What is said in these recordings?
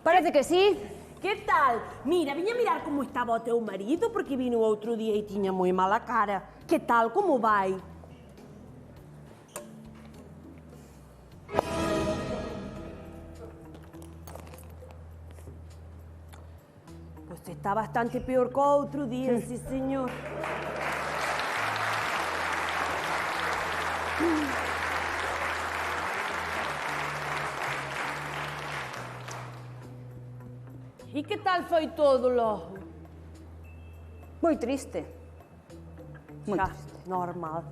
Parece que sí. Que tal? Mira, viña mirar como estaba o teu marido, porque vino outro día e tiña moi mala cara. Que tal? Como vai? Pois está bastante peor que o outro día, sí, señor. E que tal foi todo logo? Moi triste. Moi Xa, triste. normal.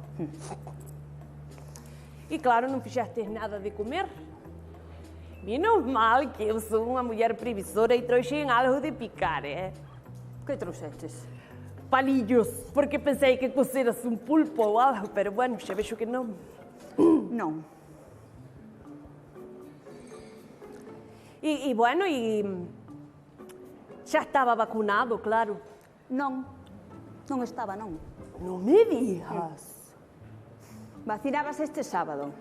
E claro, non fixestes nada de comer? Menos mal que eu sou unha muller previsora e trouxen algo de picar, Que trouxeches? Palillos, porque pensei que coceras un pulpo ou algo, pero bueno, xa vexo que non. Non. E bueno, xa estaba vacunado, claro. Non. Non estaba, non. Non me digas. Vacinabas este sábado.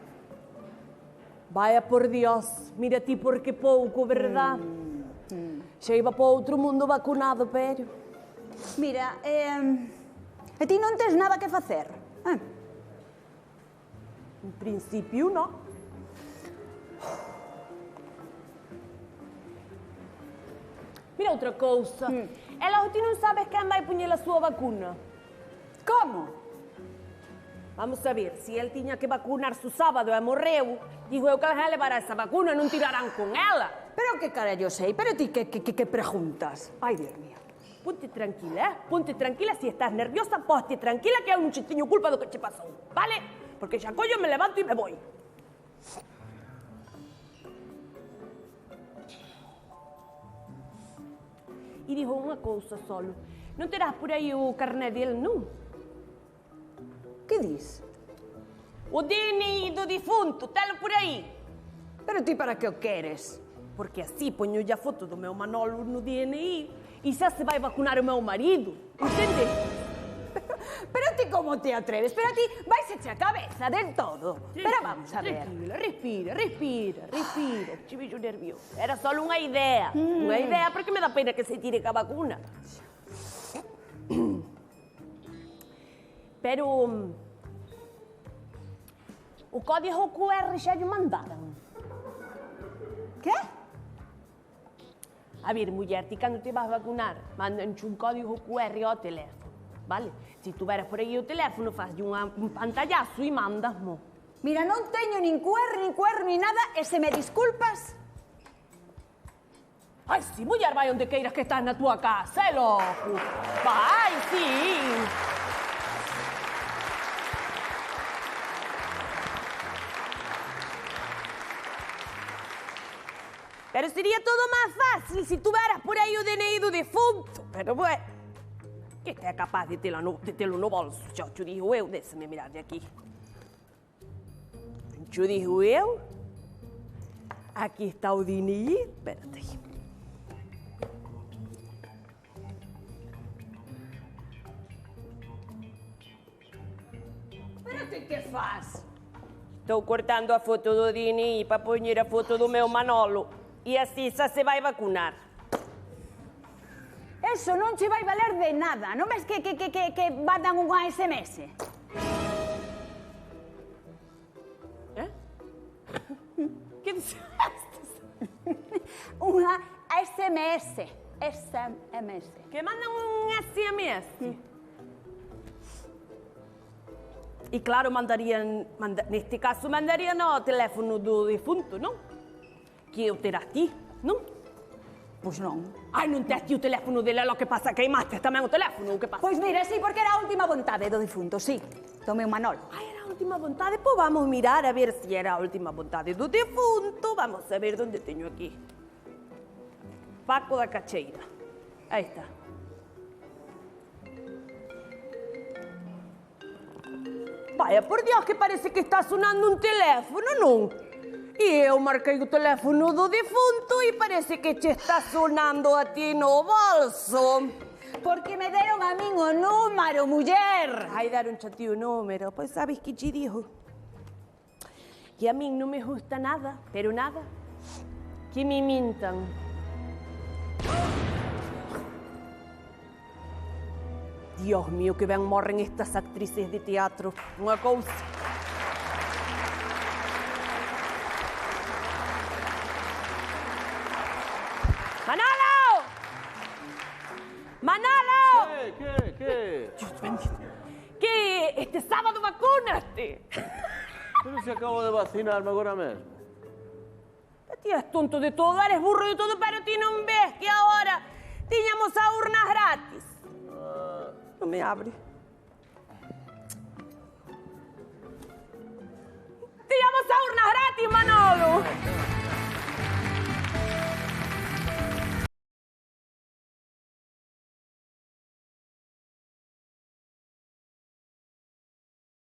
Vaya por Dios, mira ti por que pouco, verdad? Xa iba para outro mundo vacunado, pero... Mira, e ti non tes nada que facer? En principio, non. Mira outra cousa. Ela ti non sabes quen vai poñer a súa vacuna? Como? Vamos a ver, se ele tiña que vacunarse o sábado e morreu, digo eu que ela levará esa vacuna, non tirarán con ela. Pero que carallo sei? Pero ti que preguntas? Ai, Dios mío. Ponte tranquila, Ponte tranquila. Se estás nerviosa, ponte tranquila que eu non che teño culpa do que che pasou, vale? Porque xa collo, me levanto e me voy. E digo unha cousa solo. Non terás por aí o carné dele, non? Que dis? O DNI do difunto, telo por aí. Pero ti para que o queres? Porque así poño a foto do meu Manolo no DNI e xa se vai vacunar o meu marido, entende? Pero ti como te atreves? Pero ti vais a cabeza del todo. Pero vamos a ver. Tranquila, respira. Che vexo nervioso. Era só unha idea. Unha idea porque me dá pena que se tire ca vacuna. Pero... o código QR xa lle mandaron. Que? A ver, muller, ti cando te vas vacunar, mandanche un código QR ao teléfono, vale? Se tu veras por aí o teléfono, faslle un pantallazo e mandasmo. Mira, non teño nin QR, ni nada, e se me disculpas... Ai, si, muller, vai onde queiras que estás na tua casa, é loco. Vai, si. Pero sería todo máis fácil se tuveras por aí o DNI do defunto. Pero, bueno, que é capaz de telo no bolso. Xa te digo eu, déxame mirar de aquí. Te digo eu. Aquí está o DNI. Espérate aí. Pero ti que faz? Estou cortando a foto do DNI para poñer a foto do meu Manolo. E así xa se vai vacunar. Eso non che vai valer de nada. Non ves que mandan unha SMS? Que dixeste? Unha SMS. SMS. Que mandan un SMS. E claro, neste caso mandarían ao teléfono do defunto, non? Que o terás ti, non? Pois non. Ai, non tes ti o teléfono dele, lo que pasa, queimaste tamén o teléfono, o que pasa? Pois mira, sí, porque era a última vontade do difunto, sí. Do meu Manolo. Ai, era a última vontade, pois vamos mirar a ver se era a última vontade do defunto. Vamos a ver onde teño aquí. Paco da Cacheira. Aí está. Vaya, por Dios, que parece que está sonando un teléfono, non? E eu marquei o teléfono do defunto e parece que che está sonando a ti no bolso. Porque me deron a min o número, muller. Ai, daron a ti o número. Pois sabes que che dijo? Que a min non me gusta nada, pero nada, que me mintan. Dios mío, que ben morren estas actrices de teatro. Unha cousa. ¡Manolo! ¡Manolo! ¿Qué? Que este sábado vacúnate. Pero se acabo de vacinarme agora mesmo. Ti és tonto de todo, eres burro de todo, pero ti non ves que agora tiñamos a urnas gratis. Non me abre. Tiñamos a urnas gratis, Manolo.